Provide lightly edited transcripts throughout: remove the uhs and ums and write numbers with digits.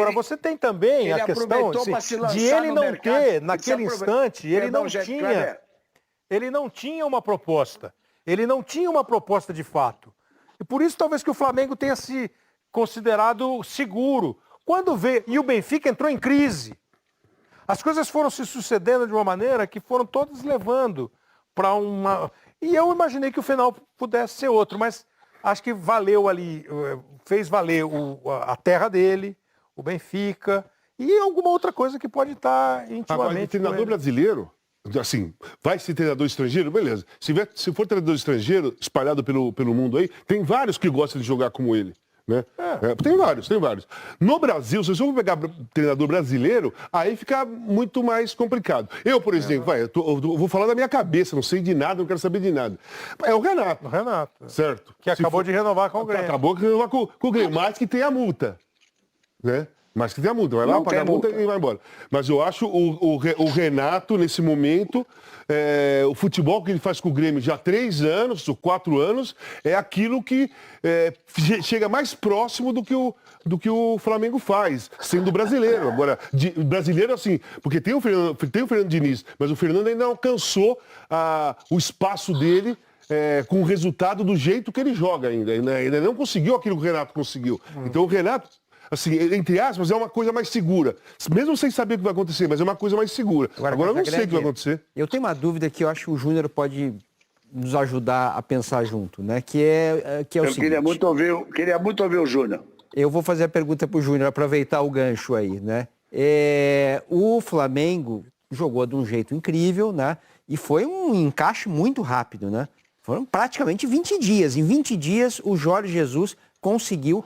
Agora, você tem também a questão assim, de ele não ter, naquele instante, ele não tinha uma proposta. Ele não tinha uma proposta de fato. E por isso talvez que o Flamengo tenha se considerado seguro. Quando vê, e o Benfica entrou em crise. As coisas foram se sucedendo de uma maneira que foram todas levando para uma... E eu imaginei que o final pudesse ser outro, mas acho que valeu ali, fez valer a terra dele, o Benfica, e alguma outra coisa que pode estar intimamente... Agora, o treinador brasileiro, assim, vai ser treinador estrangeiro, beleza. Se for treinador estrangeiro, espalhado pelo mundo aí, tem vários que gostam de jogar como ele. Né? Tem vários. No Brasil, se você for pegar treinador brasileiro, aí fica muito mais complicado. Eu, por exemplo, eu vou falar da minha cabeça, não sei de nada, não quero saber de nada. É o Renato. Certo. Que acabou de renovar com o Grêmio. Acabou de renovar com o Grêmio, mas que tem a multa. Né? Mas que tem a multa, vai lá, paga a multa e vai embora. Mas eu acho o Renato, nesse momento, o futebol que ele faz com o Grêmio já há 3 anos, ou 4 anos, é aquilo que chega mais próximo do que o Flamengo faz, sendo brasileiro. Agora, brasileiro assim, porque tem o Fernando Diniz, mas o Fernando ainda não alcançou o espaço dele com o resultado do jeito que ele joga ainda não conseguiu aquilo que o Renato conseguiu. Então o Renato, assim, entre aspas, é uma coisa mais segura. Mesmo sem saber o que vai acontecer, mas é uma coisa mais segura. Agora eu não sei o que vai acontecer. Eu tenho uma dúvida que eu acho que o Júnior pode nos ajudar a pensar junto, né? Que é o seguinte... queria muito ouvir o Júnior. Eu vou fazer a pergunta para o Júnior, aproveitar o gancho aí, né? O Flamengo jogou de um jeito incrível, né? E foi um encaixe muito rápido, né? Foram praticamente 20 dias. Em 20 dias, o Jorge Jesus conseguiu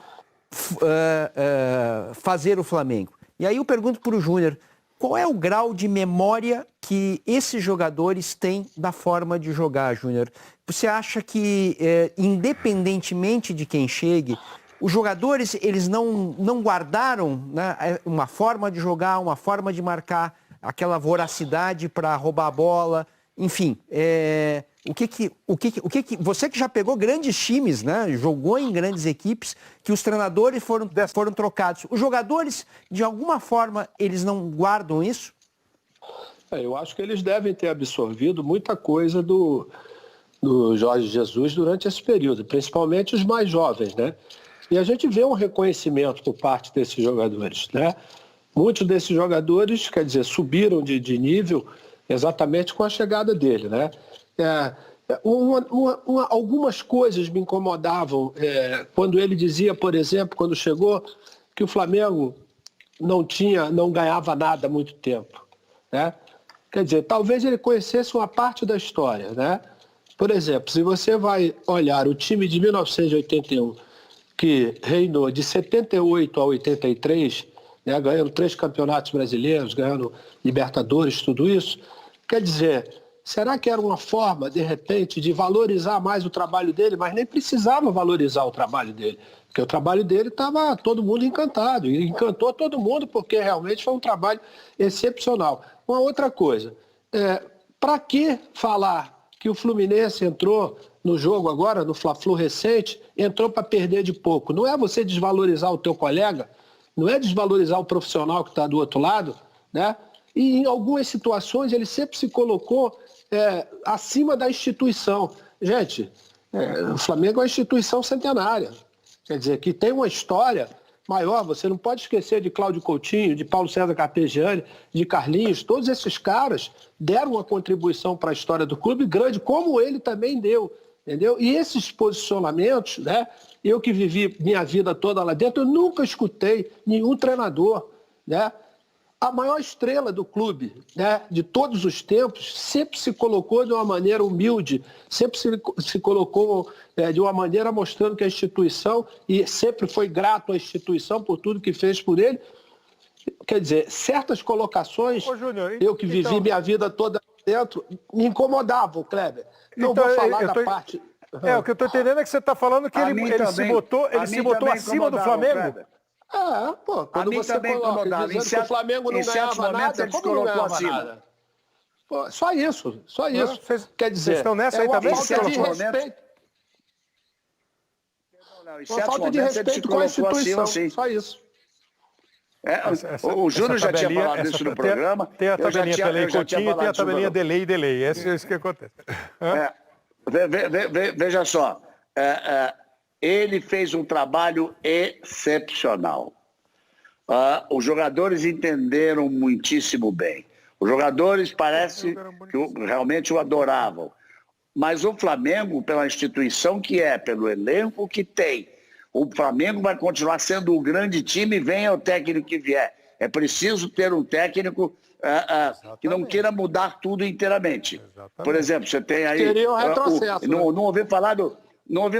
fazer o Flamengo. E aí eu pergunto para o Júnior, qual é o grau de memória que esses jogadores têm da forma de jogar, Júnior? Você acha que, independentemente de quem chegue, os jogadores eles não guardaram, né, uma forma de jogar, uma forma de marcar, aquela voracidade para roubar a bola, enfim, o que você que já pegou grandes times, né, jogou em grandes equipes, que os treinadores foram trocados. Os jogadores, de alguma forma, eles não guardam isso? Eu acho que eles devem ter absorvido muita coisa do Jorge Jesus durante esse período, principalmente os mais jovens, né? E a gente vê um reconhecimento por parte desses jogadores, né? Muitos desses jogadores, quer dizer, subiram de nível exatamente com a chegada dele, né? Algumas coisas me incomodavam quando ele dizia, por exemplo, quando chegou, que o Flamengo não ganhava nada há muito tempo, né? Quer dizer, talvez ele conhecesse uma parte da história, né? Por exemplo, se você vai olhar o time de 1981, que reinou de 78 a 83, né, ganhando 3 campeonatos brasileiros, ganhando Libertadores, tudo isso, quer dizer, será que era uma forma, de repente, de valorizar mais o trabalho dele? Mas nem precisava valorizar o trabalho dele, porque o trabalho dele estava todo mundo encantado, e encantou todo mundo, porque realmente foi um trabalho excepcional. Uma outra coisa, para que falar que o Fluminense entrou no jogo agora, no Fla-Flu recente, entrou para perder de pouco? Não é você desvalorizar o teu colega, não é desvalorizar o profissional que está do outro lado, né? E em algumas situações ele sempre se colocou acima da instituição. Gente, o Flamengo é uma instituição centenária, quer dizer, que tem uma história maior. Você não pode esquecer de Cláudio Coutinho, de Paulo César Carpegiani, de Carlinhos. Todos esses caras deram uma contribuição para a história do clube grande, como ele também deu, entendeu? E esses posicionamentos, né? Eu que vivi minha vida toda lá dentro, eu nunca escutei nenhum treinador, né? A maior estrela do clube, né, de todos os tempos, sempre se colocou de uma maneira humilde, sempre se colocou de uma maneira mostrando que a instituição, e sempre foi grato à instituição por tudo que fez por ele. Quer dizer, certas colocações, Júnior, eu que vivi minha vida toda dentro, me incomodavam, Kleber. Não vou falar da parte... O que eu estou entendendo é que você está falando que ele se botou acima do Flamengo. Kleber. Quando você coloca dizendo que o Flamengo não ganhava nada, como não ganhava nada? Pô, só isso. Quer dizer, estão nessa aí também? Falta de respeito. Uma falta de respeito com a instituição, só isso. O Júnior já tinha falado isso no programa. Tem a tabelinha Pelé e Coutinho e tem a tabelinha delay e delay. É isso que acontece. Veja só, ele fez um trabalho excepcional. Os jogadores entenderam muitíssimo bem. Os jogadores parece que realmente o adoravam. Mas o Flamengo, pela instituição que é, pelo elenco que tem, o Flamengo vai continuar sendo o grande time, venha o técnico que vier. É preciso ter um técnico que não queira mudar tudo inteiramente. Exatamente. Por exemplo, você tem aí... Seria um retrocesso. Não ouvi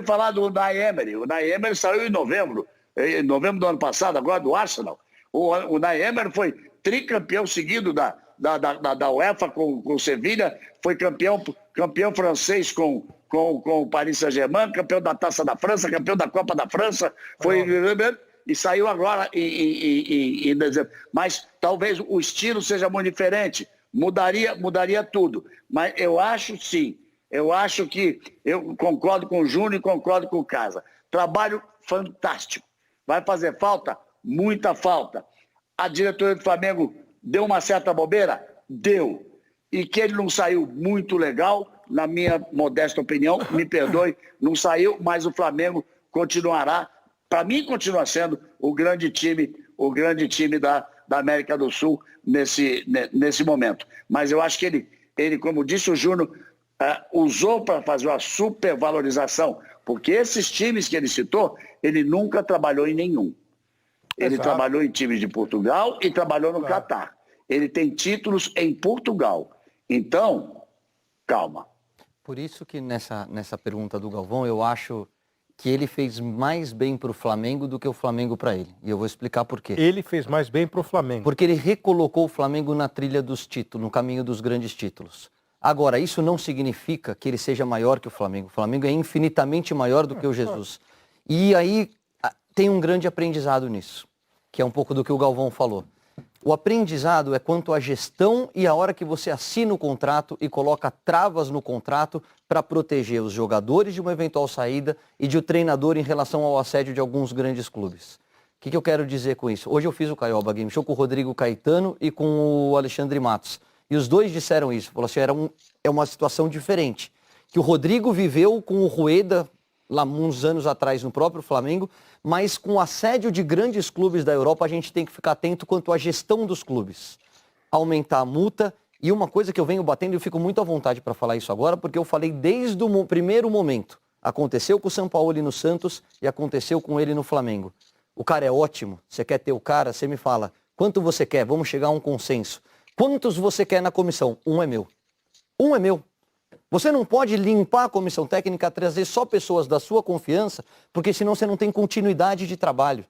falar do Unai Emery. O Unai Emery saiu em novembro do ano passado, agora do Arsenal. O Unai Emery foi tricampeão seguido da UEFA com o Sevilha, foi campeão francês com o Paris Saint-Germain, campeão da Taça da França, campeão da Copa da França, e saiu agora em dezembro. Mas talvez o estilo seja muito diferente, mudaria tudo. Mas eu acho sim, eu acho que eu concordo com o Júnior e concordo com o Casa. Trabalho fantástico. Vai fazer falta? Muita falta. A diretoria do Flamengo deu uma certa bobeira? Deu. E que ele não saiu muito legal, na minha modesta opinião, me perdoe, não saiu, mas o Flamengo continuará, para mim continua sendo o grande time da América do Sul nesse momento. Mas eu acho que ele, como disse o Júnior, usou para fazer uma supervalorização, porque esses times que ele citou, ele nunca trabalhou em nenhum. Ele trabalhou em times de Portugal e trabalhou no Catar. Ele tem títulos em Portugal. Então, calma. Por isso que nessa pergunta do Galvão, eu acho que ele fez mais bem para o Flamengo do que o Flamengo para ele. E eu vou explicar por quê. Ele fez mais bem para o Flamengo. Porque ele recolocou o Flamengo na trilha dos títulos, no caminho dos grandes títulos. Agora, isso não significa que ele seja maior que o Flamengo. O Flamengo é infinitamente maior do que o Jesus. E aí tem um grande aprendizado nisso, que é um pouco do que o Galvão falou. O aprendizado é quanto à gestão e a hora que você assina o contrato e coloca travas no contrato para proteger os jogadores de uma eventual saída e de o treinador em relação ao assédio de alguns grandes clubes. O que eu quero dizer com isso? Hoje eu fiz o Caioba Game Show com o Rodrigo Caetano e com o Alexandre Matos. E os dois disseram isso. Falaram assim, é uma situação diferente. Que o Rodrigo viveu com o Rueda, lá uns anos atrás, no próprio Flamengo, mas com o assédio de grandes clubes da Europa, a gente tem que ficar atento quanto à gestão dos clubes. Aumentar a multa. E uma coisa que eu venho batendo, e eu fico muito à vontade para falar isso agora, porque eu falei desde o primeiro momento. Aconteceu com o Sampaoli no Santos e aconteceu com ele no Flamengo. O cara é ótimo, você quer ter o cara, você me fala, quanto você quer? Vamos chegar a um consenso. Quantos você quer na comissão? Um é meu. Um é meu. Você não pode limpar a comissão técnica, trazer só pessoas da sua confiança, porque senão você não tem continuidade de trabalho.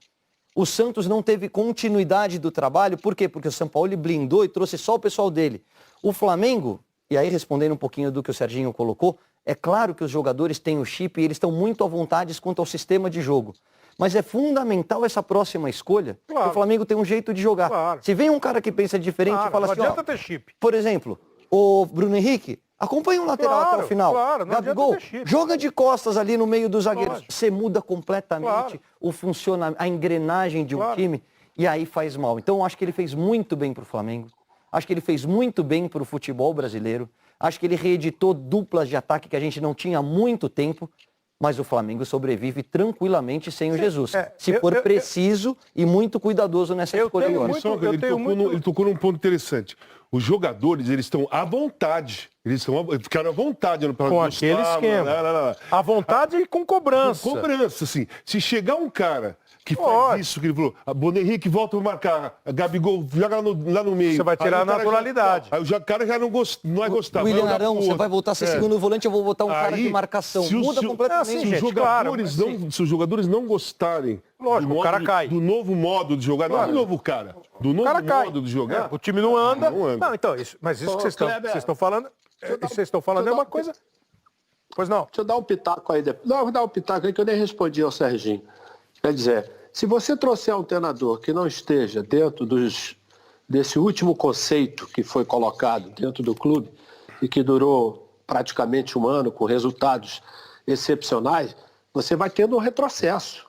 O Santos não teve continuidade do trabalho, por quê? Porque o Sampaoli blindou e trouxe só o pessoal dele. O Flamengo, e aí respondendo um pouquinho do que o Serginho colocou, é claro que os jogadores têm o chip e eles estão muito à vontade quanto ao sistema de jogo. Mas é fundamental essa próxima escolha, claro. Que o Flamengo tem um jeito de jogar. Claro. Se vem um cara que pensa diferente e fala assim, ó, ter chip. Por exemplo, o Bruno Henrique, acompanha o lateral até o final. Claro, Gabigol, joga de costas ali no meio dos zagueiros. Você muda completamente o funcionamento, a engrenagem de um time e aí faz mal. Então eu acho que ele fez muito bem para o Flamengo. Acho que ele fez muito bem para o futebol brasileiro. Acho que ele reeditou duplas de ataque que a gente não tinha há muito tempo. Mas o Flamengo sobrevive tranquilamente sem o Jesus. Se for preciso e muito cuidadoso nessa escolha agora. Ele tocou num ponto interessante. Os jogadores, eles estão à vontade. Eles ficaram à vontade. Com aquele esquema. À vontade e com cobrança. Com cobrança, assim. Se chegar um cara que faz isso, que ele falou, a Bruno Henrique volta a marcar, a Gabigol joga lá no meio. Você vai tirar a naturalidade. Aí o cara já não vai gostar. William Arão, você vai voltar a ser segundo volante, eu vou botar um cara de marcação. Muda completamente. Se os jogadores não gostarem o cara cai. Do novo modo de jogar, não do novo cara, do novo modo de jogar. O time não anda. Não, então, mas isso que vocês estão falando, é uma coisa... Pois não. Deixa eu dar um pitaco aí depois. Não, eu vou dar um pitaco aí que eu nem respondi ao Serginho. Quer dizer, se você trouxer um treinador que não esteja dentro desse último conceito que foi colocado dentro do clube e que durou praticamente um ano com resultados excepcionais, você vai tendo um retrocesso.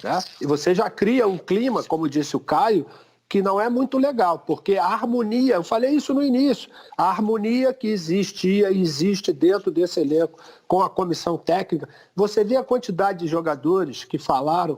Né? E você já cria um clima, como disse o Caio, que não é muito legal, porque a harmonia, eu falei isso no início, a harmonia que existia e existe dentro desse elenco com a comissão técnica, você vê a quantidade de jogadores que falaram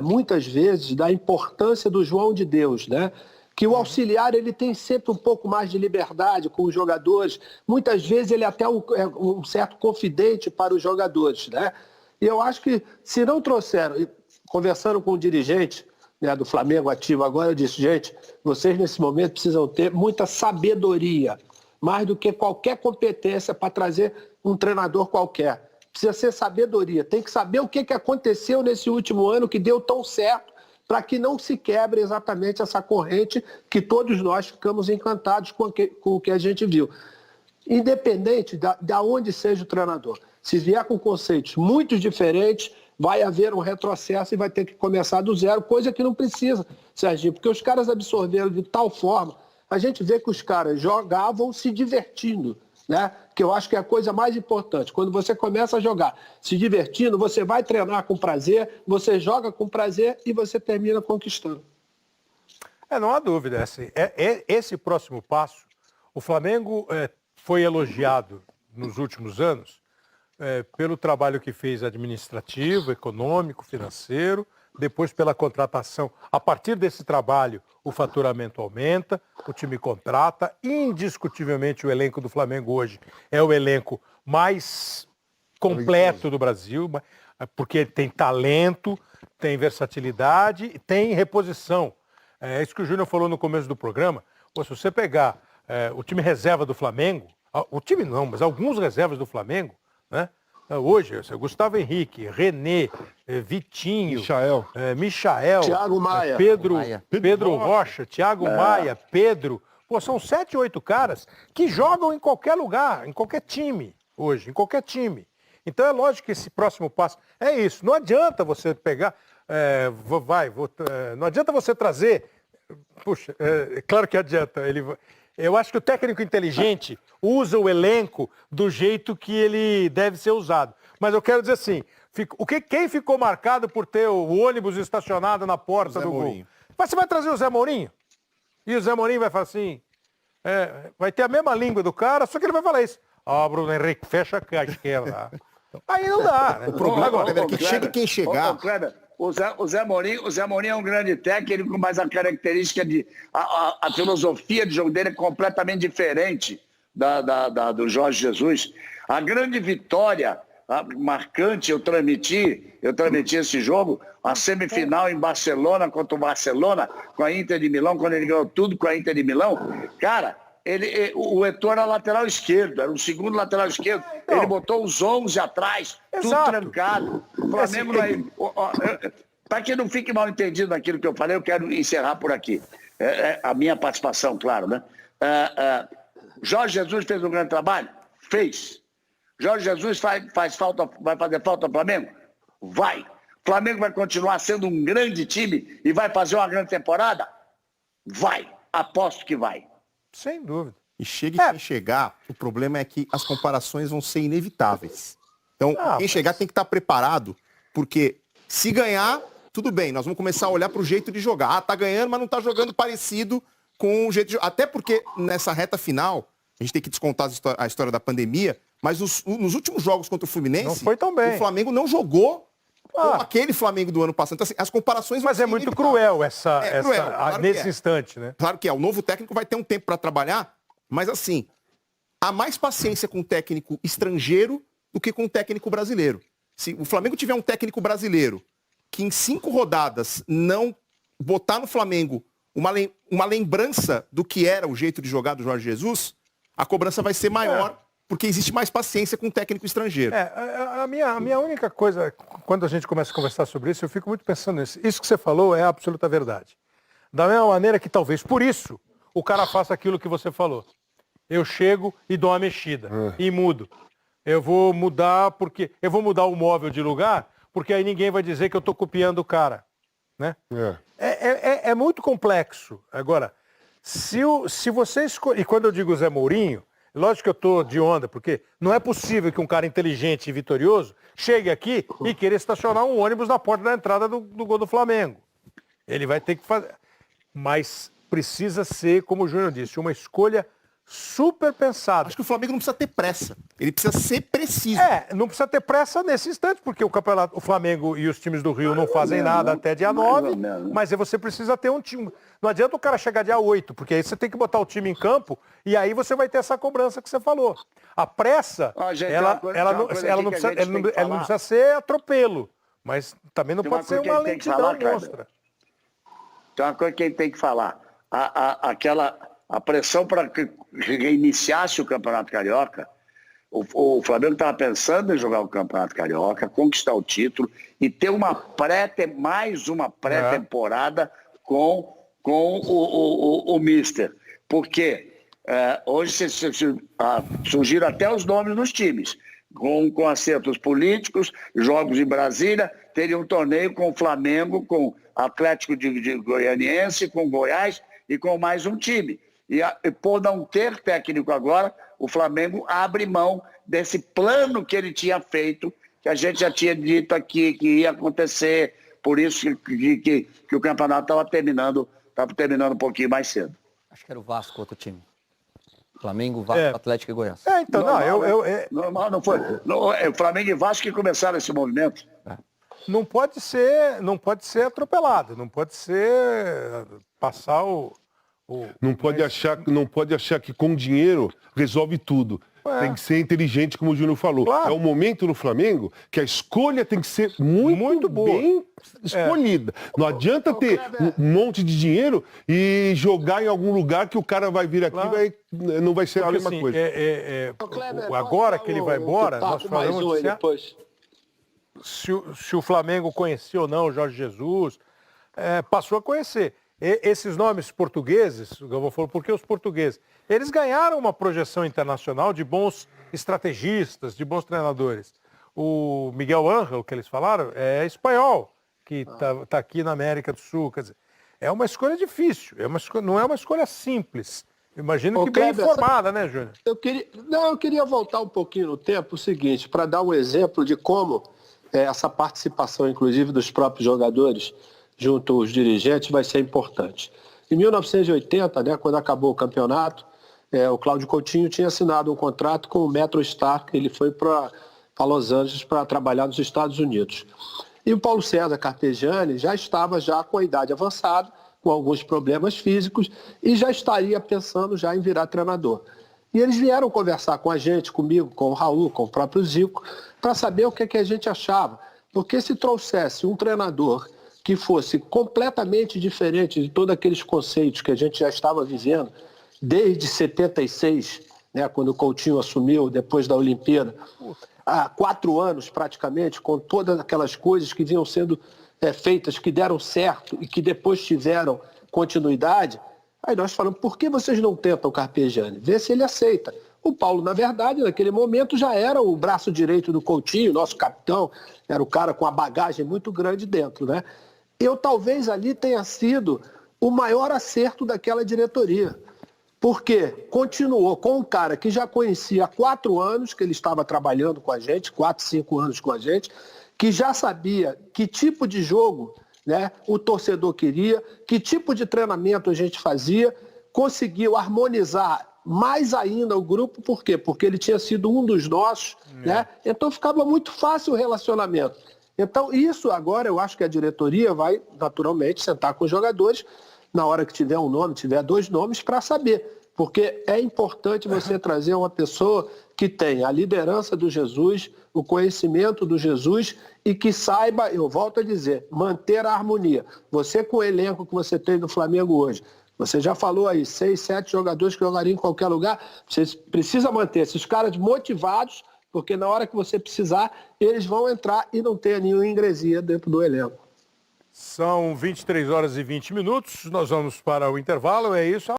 muitas vezes da importância do João de Deus, né? Que o auxiliar ele tem sempre um pouco mais de liberdade com os jogadores, muitas vezes ele é até um certo confidente para os jogadores, né? E eu acho que se não trouxeram, conversando com o dirigente, né, do Flamengo ativo agora, eu disse, gente, vocês nesse momento precisam ter muita sabedoria, mais do que qualquer competência para trazer um treinador qualquer. Precisa ser sabedoria, tem que saber o que aconteceu nesse último ano que deu tão certo para que não se quebre exatamente essa corrente que todos nós ficamos encantados com o que a gente viu. Independente de onde seja o treinador, se vier com conceitos muito diferentes, vai haver um retrocesso e vai ter que começar do zero, coisa que não precisa, Serginho, porque os caras absorveram de tal forma, a gente vê que os caras jogavam se divertindo, né? Que eu acho que é a coisa mais importante. Quando você começa a jogar se divertindo, você vai treinar com prazer, você joga com prazer e você termina conquistando. Não há dúvida. Assim, esse próximo passo, o Flamengo foi elogiado nos últimos anos pelo trabalho que fez administrativo, econômico, financeiro, depois pela contratação. A partir desse trabalho, o faturamento aumenta, o time contrata. Indiscutivelmente, o elenco do Flamengo hoje é o elenco mais completo do Brasil, porque tem talento, tem versatilidade e tem reposição. É isso que o Júnior falou no começo do programa. Pô, se você pegar o time reserva do Flamengo, o time não, mas alguns reservas do Flamengo, né? Hoje, Gustavo Henrique, René, Vitinho, Michael, Thiago Maia, Pedro Rocha, Thiago Maia, Pedro. Pô, são 7, 8 caras que jogam em qualquer lugar, em qualquer time hoje, em qualquer time. Então é lógico que esse próximo passo é isso. Não adianta você pegar, não adianta você trazer. Puxa, claro que adianta. Eu acho que o técnico inteligente usa o elenco do jeito que ele deve ser usado. Mas eu quero dizer assim, quem ficou marcado por ter o ônibus estacionado na porta do gol? Mas você vai trazer o Zé Mourinho? E o Zé Mourinho vai falar assim, vai ter a mesma língua do cara, só que ele vai falar isso. Bruno Henrique, fecha a esquerda. Aí não dá. Né? O problema agora é que chegue quem chegar... O Zé Mourinho é um grande técnico, mas a característica a filosofia de jogo dele é completamente diferente do Jorge Jesus. A grande vitória marcante, eu transmiti esse jogo, a semifinal em Barcelona, contra o Barcelona, com a Inter de Milão, quando ele ganhou tudo com a Inter de Milão. Cara, o Eto'o era lateral esquerdo, era o segundo lateral esquerdo. Não. Ele botou os 11 atrás, tudo trancado. O Flamengo para que não fique mal entendido naquilo que eu falei, eu quero encerrar por aqui. A minha participação, claro, né? Jorge Jesus fez um grande trabalho? Fez. Jorge Jesus vai fazer falta ao Flamengo? Vai. O Flamengo vai continuar sendo um grande time e vai fazer uma grande temporada? Vai. Aposto que vai. Sem dúvida. E chegue quem chegar, o problema é que as comparações vão ser inevitáveis. Então, quem chegar tem que estar preparado, porque se ganhar, tudo bem, nós vamos começar a olhar para o jeito de jogar. Tá ganhando, mas não tá jogando parecido com o jeito de jogar. Até porque nessa reta final, a gente tem que descontar a história da pandemia, mas nos últimos jogos contra o Fluminense, não foi tão bem. O Flamengo não jogou como aquele Flamengo do ano passado. Então, assim, as comparações... Mas é muito cruel claro nesse instante, né? Claro que é. O novo técnico vai ter um tempo para trabalhar, mas assim, há mais paciência com o técnico estrangeiro do que com o técnico brasileiro. Se o Flamengo tiver um técnico brasileiro que em 5 rodadas não botar no Flamengo uma lembrança do que era o jeito de jogar do Jorge Jesus, a cobrança vai ser maior, porque existe mais paciência com o técnico estrangeiro. A minha única coisa, quando a gente começa a conversar sobre isso, eu fico muito pensando nisso. Isso que você falou é a absoluta verdade. Da mesma maneira que talvez por isso o cara faça aquilo que você falou. Eu chego e dou uma mexida e mudo. Eu vou mudar o móvel de lugar, porque aí ninguém vai dizer que eu estou copiando o cara. Né? É muito complexo. Agora, se você escolher... E quando eu digo Zé Mourinho, lógico que eu estou de onda, porque não é possível que um cara inteligente e vitorioso chegue aqui e queira estacionar um ônibus na porta da entrada do gol do Flamengo. Ele vai ter que fazer... Mas precisa ser, como o Júnior disse, uma escolha super pensada. Acho que o Flamengo não precisa ter pressa. Ele precisa ser preciso. Não precisa ter pressa nesse instante, porque o Flamengo e os times do Rio não fazem nada até dia 9, mas aí você precisa ter um time. Não adianta o cara chegar dia 8, porque aí você tem que botar o time em campo e aí você vai ter essa cobrança que você falou. A pressa, ela não precisa ser atropelo, mas também não pode ser uma lentidão monstra. Tem uma coisa que a gente tem que falar. A pressão para que reiniciasse o Campeonato Carioca, o Flamengo estava pensando em jogar o Campeonato Carioca, conquistar o título e ter mais uma pré-temporada com o Mister. Porque hoje surgiram até os nomes dos times. Com acertos políticos, jogos em Brasília, teria um torneio com o Flamengo, com Atlético de Goianiense, com Goiás e com mais um time. E por não ter técnico agora, o Flamengo abre mão desse plano que ele tinha feito, que a gente já tinha dito aqui que ia acontecer, por isso que o campeonato estava terminando um pouquinho mais cedo. Acho que era o Vasco, outro time. Flamengo, Vasco, Atlético e Goiás. Normal, não foi. O Flamengo e Vasco que começaram esse movimento. Não pode ser atropelado, não pode ser passar Não pode achar que com dinheiro resolve tudo. Tem que ser inteligente, como o Júnior falou. Claro. É um momento no Flamengo que a escolha tem que ser muito boa. Bem escolhida. Não adianta ter um monte de dinheiro e jogar em algum lugar que o cara vai vir aqui e não vai ser a mesma coisa. Agora que ele vai embora, nós falamos se o Flamengo conhecia ou não o Jorge Jesus, passou a conhecer. Esses nomes portugueses, eu vou falar porque os portugueses, eles ganharam uma projeção internacional de bons estrategistas, de bons treinadores. O Miguel Ángel, que eles falaram, é espanhol, que tá aqui na América do Sul. Quer dizer, é uma escolha difícil, não é uma escolha simples. Imagino que bem informada, né, Júnior? Eu queria voltar um pouquinho no tempo, o seguinte, para dar um exemplo de como essa participação, inclusive, dos próprios jogadores junto aos dirigentes, vai ser importante. Em 1980, né, quando acabou o campeonato, o Cláudio Coutinho tinha assinado um contrato com o MetroStar, ele foi para Los Angeles para trabalhar nos Estados Unidos. E o Paulo César Carpegiani já estava com a idade avançada, com alguns problemas físicos, e já estaria pensando em virar treinador. E eles vieram conversar com a gente, comigo, com o Raul, com o próprio Zico, para saber o que a gente achava. Porque se trouxesse um treinador que fosse completamente diferente de todos aqueles conceitos que a gente já estava vivendo, desde 76, né, quando o Coutinho assumiu, depois da Olimpíada, há 4 anos praticamente, com todas aquelas coisas que vinham sendo feitas, que deram certo e que depois tiveram continuidade, aí nós falamos, por que vocês não tentam o Carpegiani? Vê se ele aceita. O Paulo, na verdade, naquele momento já era o braço direito do Coutinho, nosso capitão, era o cara com a bagagem muito grande dentro, né? Talvez ali tenha sido o maior acerto daquela diretoria. Porque continuou com um cara que já conhecia há 4 anos que ele estava trabalhando com a gente, 4, 5 anos com a gente, que já sabia que tipo de jogo, né, o torcedor queria, que tipo de treinamento a gente fazia, conseguiu harmonizar mais ainda o grupo, por quê? Porque ele tinha sido um dos nossos, né? Então ficava muito fácil o relacionamento. Então isso agora eu acho que a diretoria vai naturalmente sentar com os jogadores, na hora que tiver um nome, tiver 2 nomes, para saber. Porque é importante você trazer uma pessoa que tenha a liderança do Jesus, o conhecimento do Jesus e que saiba, eu volto a dizer, manter a harmonia. Você com o elenco que você tem no Flamengo hoje, você já falou aí, 6, 7 jogadores que jogariam em qualquer lugar, você precisa manter esses caras motivados, porque na hora que você precisar, eles vão entrar e não ter nenhuma ingresia dentro do elenco. São 23 horas e 20 minutos, nós vamos para o intervalo, é isso.